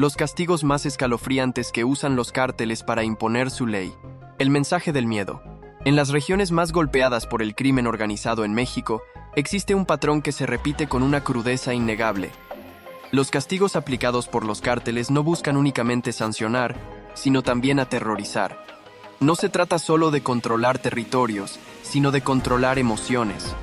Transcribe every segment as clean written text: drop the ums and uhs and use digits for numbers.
los castigos más escalofriantes que usan los cárteles para imponer su ley. El mensaje del miedo. En las regiones más golpeadas por el crimen organizado en México, existe un patrón que se repite con una crudeza innegable. Los castigos aplicados por los cárteles no buscan únicamente sancionar, sino también aterrorizar. No se trata solo de controlar territorios, sino de controlar emociones.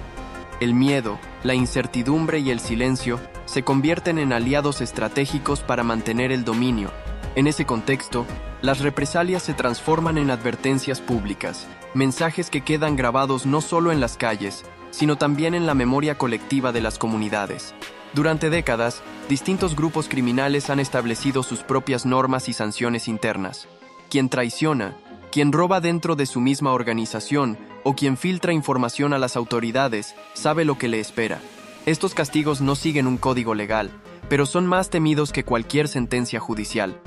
El miedo, la incertidumbre y el silencio se convierten en aliados estratégicos para mantener el dominio. En ese contexto, las represalias se transforman en advertencias públicas, mensajes que quedan grabados no solo en las calles, sino también en la memoria colectiva de las comunidades. Durante décadas, distintos grupos criminales han establecido sus propias normas y sanciones internas. Quien traiciona, quien roba dentro de su misma organización o quien filtra información a las autoridades sabe lo que le espera. Estos castigos no siguen un código legal, pero son más temidos que cualquier sentencia judicial.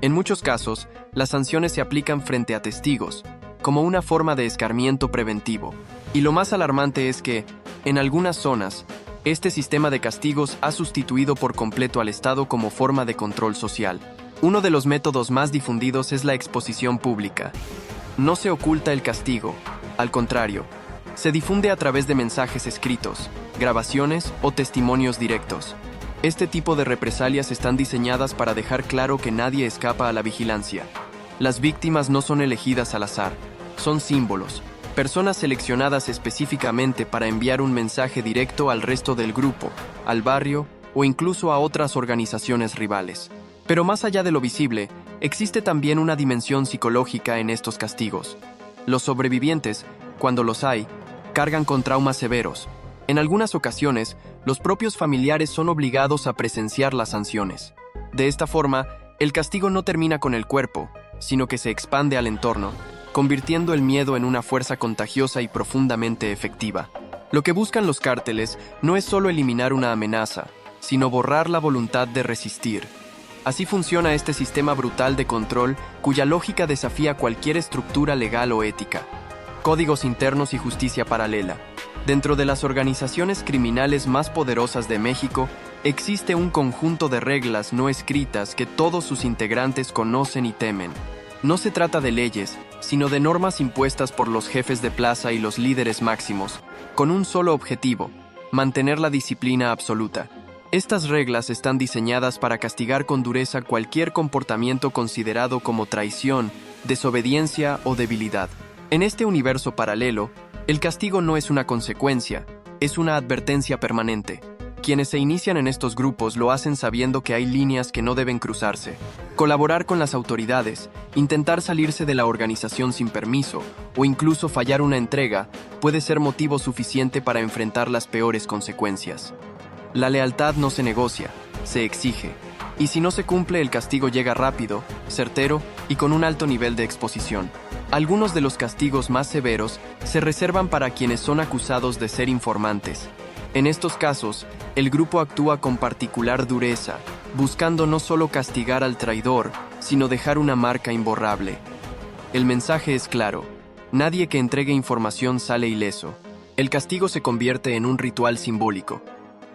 En muchos casos, las sanciones se aplican frente a testigos, como una forma de escarmiento preventivo. Y lo más alarmante es que, en algunas zonas, este sistema de castigos ha sustituido por completo al Estado como forma de control social. Uno de los métodos más difundidos es la exposición pública. No se oculta el castigo, al contrario, se difunde a través de mensajes escritos, grabaciones o testimonios directos. Este tipo de represalias están diseñadas para dejar claro que nadie escapa a la vigilancia. Las víctimas no son elegidas al azar, son símbolos, personas seleccionadas específicamente para enviar un mensaje directo al resto del grupo, al barrio o incluso a otras organizaciones rivales. Pero más allá de lo visible, existe también una dimensión psicológica en estos castigos. Los sobrevivientes, cuando los hay, cargan con traumas severos. En algunas ocasiones, los propios familiares son obligados a presenciar las sanciones. De esta forma, el castigo no termina con el cuerpo, sino que se expande al entorno, convirtiendo el miedo en una fuerza contagiosa y profundamente efectiva. Lo que buscan los cárteles no es solo eliminar una amenaza, sino borrar la voluntad de resistir. Así funciona este sistema brutal de control cuya lógica desafía cualquier estructura legal o ética. Códigos internos y justicia paralela. Dentro de las organizaciones criminales más poderosas de México, existe un conjunto de reglas no escritas que todos sus integrantes conocen y temen. No se trata de leyes, sino de normas impuestas por los jefes de plaza y los líderes máximos, con un solo objetivo: mantener la disciplina absoluta. Estas reglas están diseñadas para castigar con dureza cualquier comportamiento considerado como traición, desobediencia o debilidad. En este universo paralelo, el castigo no es una consecuencia, es una advertencia permanente. Quienes se inician en estos grupos lo hacen sabiendo que hay líneas que no deben cruzarse. Colaborar con las autoridades, intentar salirse de la organización sin permiso o incluso fallar una entrega puede ser motivo suficiente para enfrentar las peores consecuencias. La lealtad no se negocia, se exige. Y si no se cumple, el castigo llega rápido, certero y con un alto nivel de exposición. Algunos de los castigos más severos se reservan para quienes son acusados de ser informantes. En estos casos, el grupo actúa con particular dureza, buscando no solo castigar al traidor, sino dejar una marca imborrable. El mensaje es claro: nadie que entregue información sale ileso. El castigo se convierte en un ritual simbólico.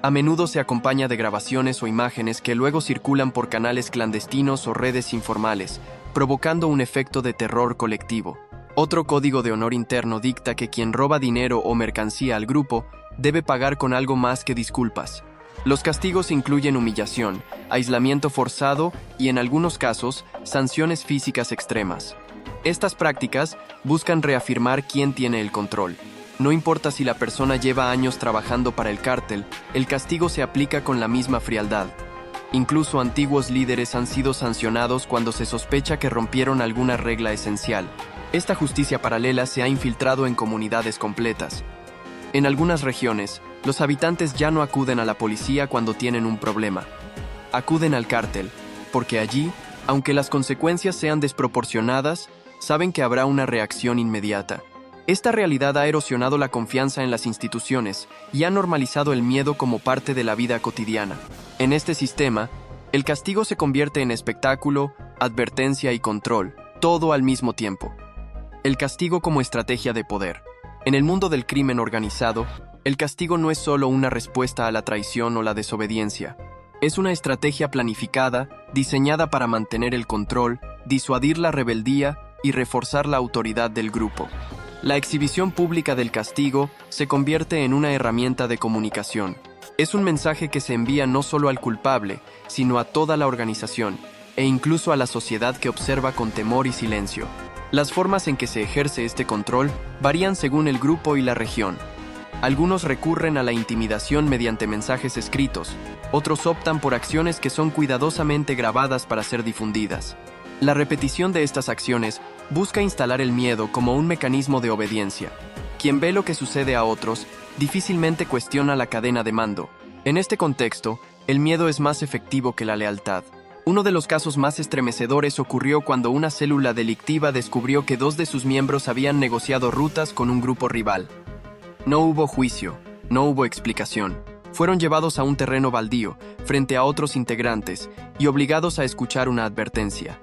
A menudo se acompaña de grabaciones o imágenes que luego circulan por canales clandestinos o redes informales, provocando un efecto de terror colectivo. Otro código de honor interno dicta que quien roba dinero o mercancía al grupo debe pagar con algo más que disculpas. Los castigos incluyen humillación, aislamiento forzado y, en algunos casos, sanciones físicas extremas. Estas prácticas buscan reafirmar quién tiene el control. No importa si la persona lleva años trabajando para el cártel, el castigo se aplica con la misma frialdad. Incluso antiguos líderes han sido sancionados cuando se sospecha que rompieron alguna regla esencial. Esta justicia paralela se ha infiltrado en comunidades completas. En algunas regiones, los habitantes ya no acuden a la policía cuando tienen un problema. Acuden al cártel, porque allí, aunque las consecuencias sean desproporcionadas, saben que habrá una reacción inmediata. Esta realidad ha erosionado la confianza en las instituciones y ha normalizado el miedo como parte de la vida cotidiana. En este sistema, el castigo se convierte en espectáculo, advertencia y control, todo al mismo tiempo. El castigo como estrategia de poder. En el mundo del crimen organizado, el castigo no es solo una respuesta a la traición o la desobediencia. Es una estrategia planificada, diseñada para mantener el control, disuadir la rebeldía y reforzar la autoridad del grupo. La exhibición pública del castigo se convierte en una herramienta de comunicación. Es un mensaje que se envía no solo al culpable, sino a toda la organización, e incluso a la sociedad que observa con temor y silencio. Las formas en que se ejerce este control varían según el grupo y la región. Algunos recurren a la intimidación mediante mensajes escritos, otros optan por acciones que son cuidadosamente grabadas para ser difundidas. La repetición de estas acciones busca instalar el miedo como un mecanismo de obediencia. Quien ve lo que sucede a otros, difícilmente cuestiona la cadena de mando. En este contexto, el miedo es más efectivo que la lealtad. Uno de los casos más estremecedores ocurrió cuando una célula delictiva descubrió que 2 de sus miembros habían negociado rutas con un grupo rival. No hubo juicio, no hubo explicación. Fueron llevados a un terreno baldío, frente a otros integrantes, y obligados a escuchar una advertencia.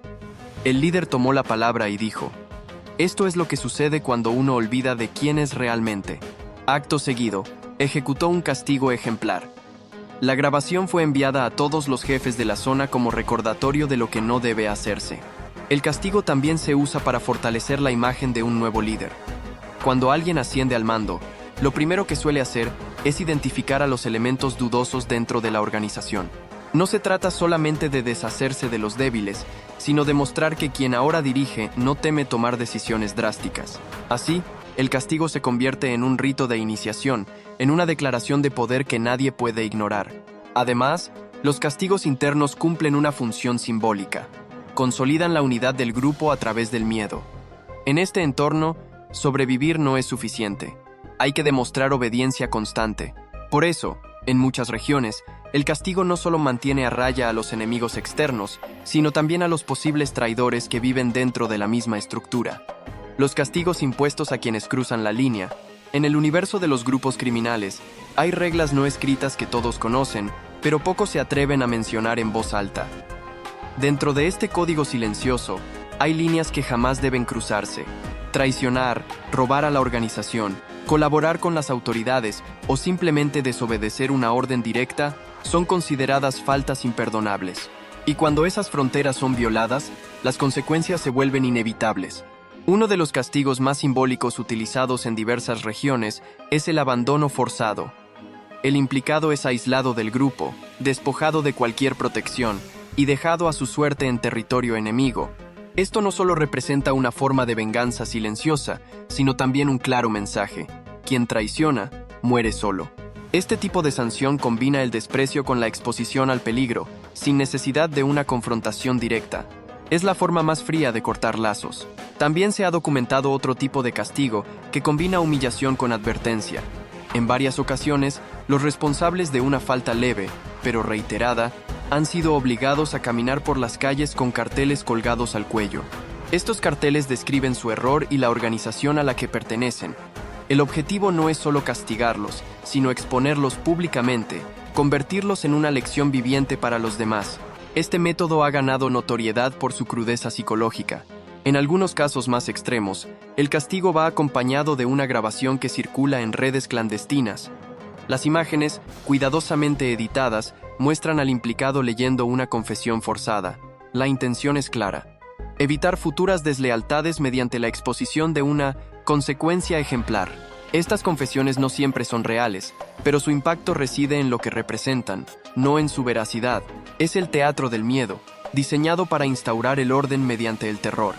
El líder tomó la palabra y dijo: «Esto es lo que sucede cuando uno olvida de quién es realmente». Acto seguido, ejecutó un castigo ejemplar. La grabación fue enviada a todos los jefes de la zona como recordatorio de lo que no debe hacerse. El castigo también se usa para fortalecer la imagen de un nuevo líder. Cuando alguien asciende al mando, lo primero que suele hacer es identificar a los elementos dudosos dentro de la organización. No se trata solamente de deshacerse de los débiles, sino de mostrar que quien ahora dirige no teme tomar decisiones drásticas. Así, el castigo se convierte en un rito de iniciación, en una declaración de poder que nadie puede ignorar. Además, los castigos internos cumplen una función simbólica. Consolidan la unidad del grupo a través del miedo. En este entorno, sobrevivir no es suficiente. Hay que demostrar obediencia constante. Por eso, en muchas regiones, el castigo no solo mantiene a raya a los enemigos externos, sino también a los posibles traidores que viven dentro de la misma estructura. Los castigos impuestos a quienes cruzan la línea. En el universo de los grupos criminales, hay reglas no escritas que todos conocen, pero pocos se atreven a mencionar en voz alta. Dentro de este código silencioso, hay líneas que jamás deben cruzarse. Traicionar, robar a la organización, colaborar con las autoridades o simplemente desobedecer una orden directa son consideradas faltas imperdonables. Y cuando esas fronteras son violadas, las consecuencias se vuelven inevitables. Uno de los castigos más simbólicos utilizados en diversas regiones es el abandono forzado. El implicado es aislado del grupo, despojado de cualquier protección y dejado a su suerte en territorio enemigo. Esto no solo representa una forma de venganza silenciosa, sino también un claro mensaje: quien traiciona, muere solo. Este tipo de sanción combina el desprecio con la exposición al peligro, sin necesidad de una confrontación directa. Es la forma más fría de cortar lazos. También se ha documentado otro tipo de castigo que combina humillación con advertencia. En varias ocasiones, los responsables de una falta leve, pero reiterada, han sido obligados a caminar por las calles con carteles colgados al cuello. Estos carteles describen su error y la organización a la que pertenecen. El objetivo no es solo castigarlos, sino exponerlos públicamente, convertirlos en una lección viviente para los demás. Este método ha ganado notoriedad por su crudeza psicológica. En algunos casos más extremos, el castigo va acompañado de una grabación que circula en redes clandestinas. Las imágenes, cuidadosamente editadas, muestran al implicado leyendo una confesión forzada. La intención es clara: evitar futuras deslealtades mediante la exposición de una consecuencia ejemplar. Estas confesiones no siempre son reales, pero su impacto reside en lo que representan, no en su veracidad. Es el teatro del miedo, diseñado para instaurar el orden mediante el terror.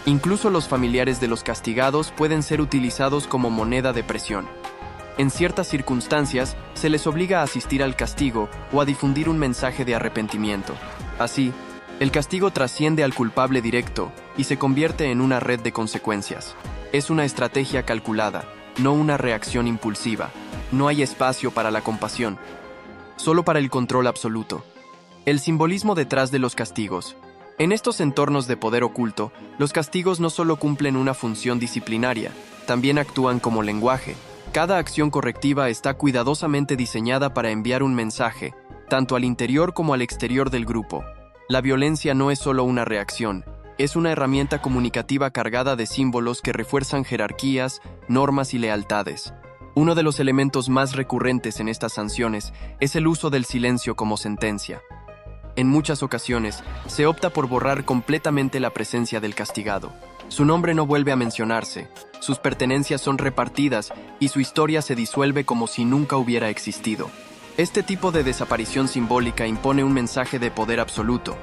Incluso los familiares de los castigados pueden ser utilizados como moneda de presión. En ciertas circunstancias, se les obliga a asistir al castigo o a difundir un mensaje de arrepentimiento. Así, el castigo trasciende al culpable directo y se convierte en una red de consecuencias. Es una estrategia calculada, no una reacción impulsiva. No hay espacio para la compasión, solo para el control absoluto. El simbolismo detrás de los castigos. En estos entornos de poder oculto, los castigos no solo cumplen una función disciplinaria, también actúan como lenguaje. Cada acción correctiva está cuidadosamente diseñada para enviar un mensaje, tanto al interior como al exterior del grupo. La violencia no es solo una reacción, es una herramienta comunicativa cargada de símbolos que refuerzan jerarquías, normas y lealtades. Uno de los elementos más recurrentes en estas sanciones es el uso del silencio como sentencia. En muchas ocasiones, se opta por borrar completamente la presencia del castigado. Su nombre no vuelve a mencionarse, sus pertenencias son repartidas y su historia se disuelve como si nunca hubiera existido. Este tipo de desaparición simbólica impone un mensaje de poder absoluto.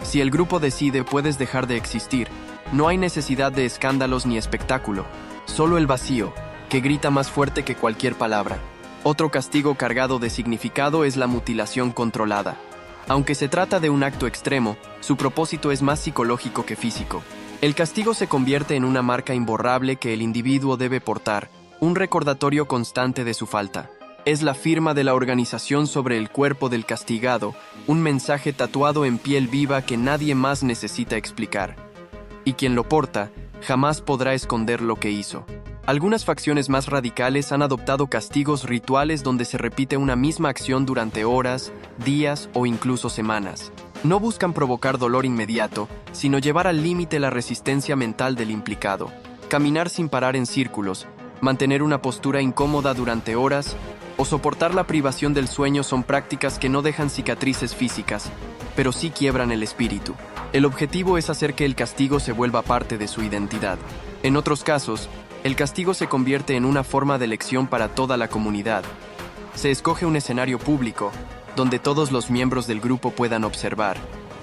Si el grupo decide, puedes dejar de existir. No hay necesidad de escándalos ni espectáculo, solo el vacío, que grita más fuerte que cualquier palabra. Otro castigo cargado de significado es la mutilación controlada. Aunque se trata de un acto extremo, su propósito es más psicológico que físico. El castigo se convierte en una marca imborrable que el individuo debe portar, un recordatorio constante de su falta. Es la firma de la organización sobre el cuerpo del castigado, un mensaje tatuado en piel viva que nadie más necesita explicar. Y quien lo porta, jamás podrá esconder lo que hizo. Algunas facciones más radicales han adoptado castigos rituales donde se repite una misma acción durante horas, días o incluso semanas. No buscan provocar dolor inmediato, sino llevar al límite la resistencia mental del implicado. Caminar sin parar en círculos, mantener una postura incómoda durante horas o soportar la privación del sueño son prácticas que no dejan cicatrices físicas, pero sí quiebran el espíritu. El objetivo es hacer que el castigo se vuelva parte de su identidad. En otros casos, el castigo se convierte en una forma de elección para toda la comunidad. Se escoge un escenario público, donde todos los miembros del grupo puedan observar.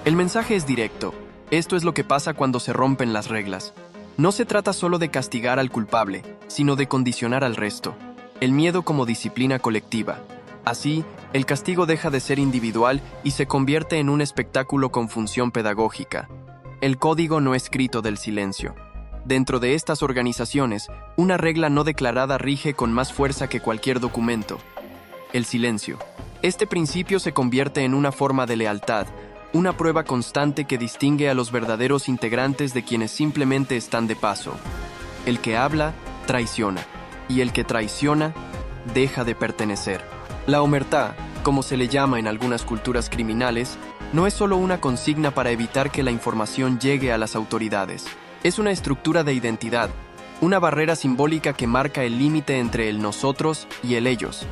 El mensaje es directo. Esto es lo que pasa cuando se rompen las reglas. No se trata solo de castigar al culpable, sino de condicionar al resto. El miedo como disciplina colectiva. Así, el castigo deja de ser individual y se convierte en un espectáculo con función pedagógica. El código no escrito del silencio. Dentro de estas organizaciones, una regla no declarada rige con más fuerza que cualquier documento. El silencio. Este principio se convierte en una forma de lealtad, una prueba constante que distingue a los verdaderos integrantes de quienes simplemente están de paso. El que habla, traiciona, y el que traiciona, deja de pertenecer. La omertá, como se le llama en algunas culturas criminales, no es solo una consigna para evitar que la información llegue a las autoridades. Es una estructura de identidad, una barrera simbólica que marca el límite entre el nosotros y el ellos.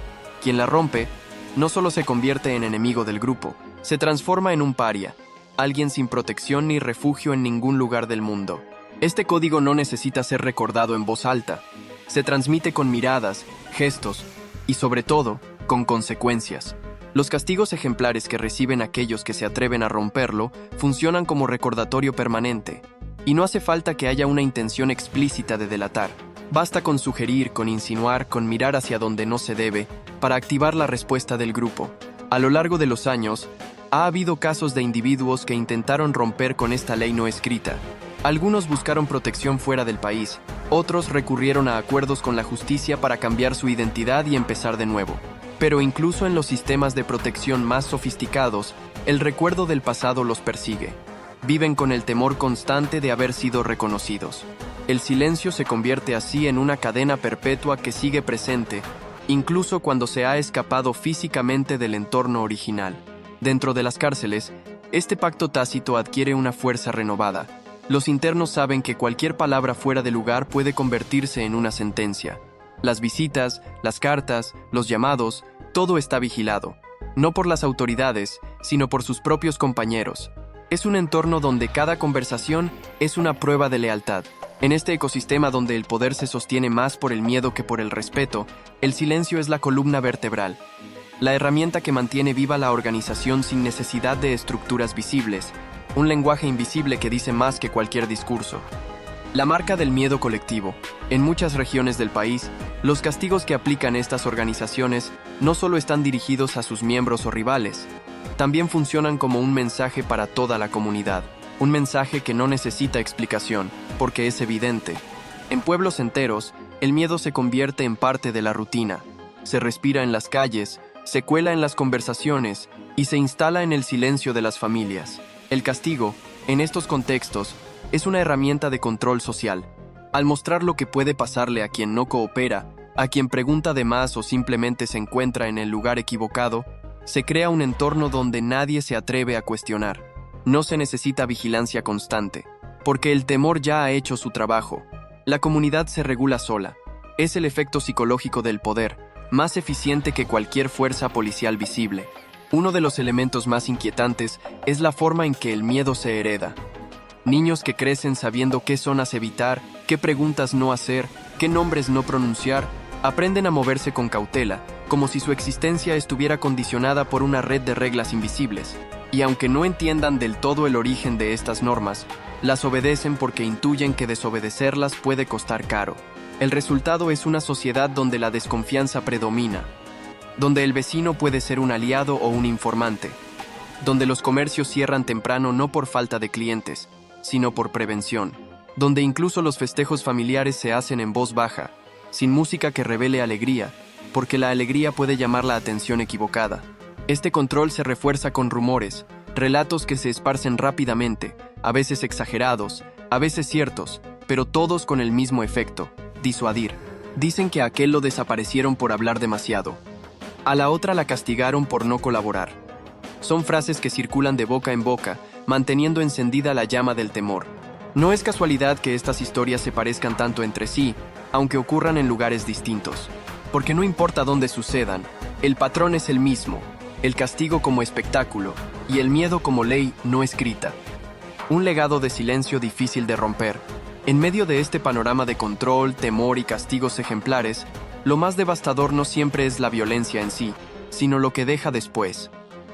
Quien la rompe, no solo se convierte en enemigo del grupo, se transforma en un paria, alguien sin protección ni refugio en ningún lugar del mundo. Este código no necesita ser recordado en voz alta. Se transmite con miradas, gestos y, sobre todo, con consecuencias. Los castigos ejemplares que reciben aquellos que se atreven a romperlo funcionan como recordatorio permanente. Y no hace falta que haya una intención explícita de delatar. Basta con sugerir, con insinuar, con mirar hacia donde no se debe, para activar la respuesta del grupo. A lo largo de los años, ha habido casos de individuos que intentaron romper con esta ley no escrita. Algunos buscaron protección fuera del país, otros recurrieron a acuerdos con la justicia para cambiar su identidad y empezar de nuevo. Pero incluso en los sistemas de protección más sofisticados, el recuerdo del pasado los persigue. Viven con el temor constante de haber sido reconocidos. El silencio se convierte así en una cadena perpetua que sigue presente, incluso cuando se ha escapado físicamente del entorno original. Dentro de las cárceles, este pacto tácito adquiere una fuerza renovada. Los internos saben que cualquier palabra fuera de lugar puede convertirse en una sentencia. Las visitas, las cartas, los llamados, todo está vigilado. No por las autoridades, sino por sus propios compañeros. Es un entorno donde cada conversación es una prueba de lealtad. En este ecosistema donde el poder se sostiene más por el miedo que por el respeto, el silencio es la columna vertebral. La herramienta que mantiene viva la organización sin necesidad de estructuras visibles, un lenguaje invisible que dice más que cualquier discurso. La marca del miedo colectivo. En muchas regiones del país, los castigos que aplican estas organizaciones no solo están dirigidos a sus miembros o rivales, también funcionan como un mensaje para toda la comunidad. Un mensaje que no necesita explicación, porque es evidente. En pueblos enteros, el miedo se convierte en parte de la rutina. Se respira en las calles, se cuela en las conversaciones y se instala en el silencio de las familias. El castigo, en estos contextos, es una herramienta de control social. Al mostrar lo que puede pasarle a quien no coopera, a quien pregunta de más o simplemente se encuentra en el lugar equivocado, se crea un entorno donde nadie se atreve a cuestionar. No se necesita vigilancia constante, porque el temor ya ha hecho su trabajo. La comunidad se regula sola. Es el efecto psicológico del poder, más eficiente que cualquier fuerza policial visible. Uno de los elementos más inquietantes es la forma en que el miedo se hereda. Niños que crecen sabiendo qué zonas evitar, qué preguntas no hacer, qué nombres no pronunciar, aprenden a moverse con cautela, como si su existencia estuviera condicionada por una red de reglas invisibles. Y aunque no entiendan del todo el origen de estas normas, las obedecen porque intuyen que desobedecerlas puede costar caro. El resultado es una sociedad donde la desconfianza predomina, donde el vecino puede ser un aliado o un informante, donde los comercios cierran temprano no por falta de clientes, sino por prevención, donde incluso los festejos familiares se hacen en voz baja, sin música que revele alegría, porque la alegría puede llamar la atención equivocada. Este control se refuerza con rumores, relatos que se esparcen rápidamente, a veces exagerados, a veces ciertos, pero todos con el mismo efecto: disuadir. Dicen que a aquel lo desaparecieron por hablar demasiado. A la otra la castigaron por no colaborar. Son frases que circulan de boca en boca, manteniendo encendida la llama del temor. No es casualidad que estas historias se parezcan tanto entre sí, aunque ocurran en lugares distintos. Porque no importa dónde sucedan, el patrón es el mismo, el castigo como espectáculo y el miedo como ley no escrita. Un legado de silencio difícil de romper. En medio de este panorama de control, temor y castigos ejemplares, lo más devastador no siempre es la violencia en sí, sino lo que deja después.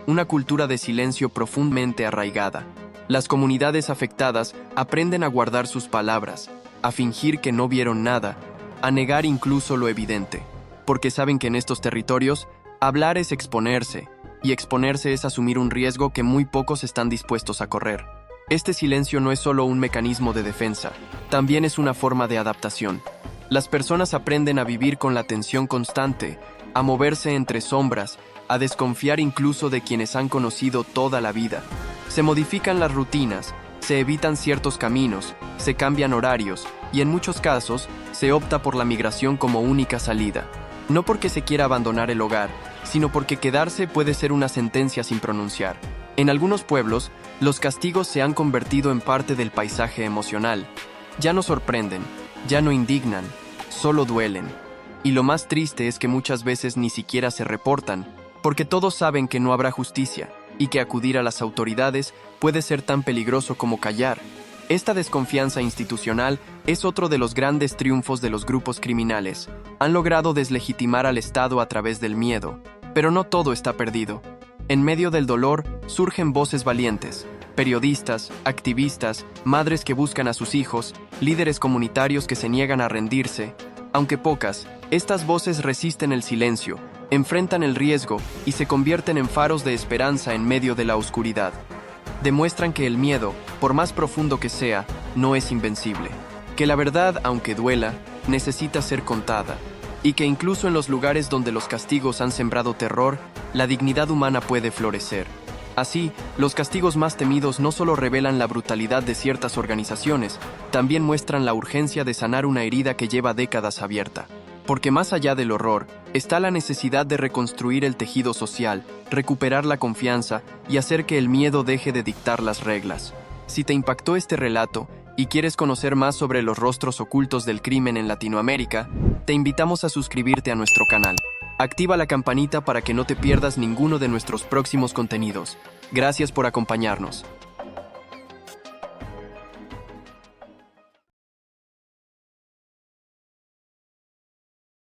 Una cultura de silencio profundamente arraigada. Las comunidades afectadas aprenden a guardar sus palabras, a fingir que no vieron nada, a negar incluso lo evidente, porque saben que en estos territorios, hablar es exponerse, y exponerse es asumir un riesgo que muy pocos están dispuestos a correr. Este silencio no es solo un mecanismo de defensa, también es una forma de adaptación. Las personas aprenden a vivir con la tensión constante, a moverse entre sombras, a desconfiar incluso de quienes han conocido toda la vida. Se modifican las rutinas, se evitan ciertos caminos, se cambian horarios y en muchos casos se opta por la migración como única salida. No porque se quiera abandonar el hogar, sino porque quedarse puede ser una sentencia sin pronunciar. En algunos pueblos, los castigos se han convertido en parte del paisaje emocional. Ya no sorprenden, ya no indignan, solo duelen. Y lo más triste es que muchas veces ni siquiera se reportan, porque todos saben que no habrá justicia, y que acudir a las autoridades puede ser tan peligroso como callar. Esta desconfianza institucional es otro de los grandes triunfos de los grupos criminales. Han logrado deslegitimar al Estado a través del miedo, pero no todo está perdido. En medio del dolor surgen voces valientes, periodistas, activistas, madres que buscan a sus hijos, líderes comunitarios que se niegan a rendirse. Aunque pocas, estas voces resisten el silencio, enfrentan el riesgo y se convierten en faros de esperanza en medio de la oscuridad. Demuestran que el miedo, por más profundo que sea, no es invencible. Que la verdad, aunque duela, necesita ser contada. Y que incluso en los lugares donde los castigos han sembrado terror, la dignidad humana puede florecer. Así, los castigos más temidos no solo revelan la brutalidad de ciertas organizaciones, también muestran la urgencia de sanar una herida que lleva décadas abierta. Porque más allá del horror, está la necesidad de reconstruir el tejido social, recuperar la confianza y hacer que el miedo deje de dictar las reglas. Si te impactó este relato y quieres conocer más sobre los rostros ocultos del crimen en Latinoamérica, te invitamos a suscribirte a nuestro canal. Activa la campanita para que no te pierdas ninguno de nuestros próximos contenidos. Gracias por acompañarnos.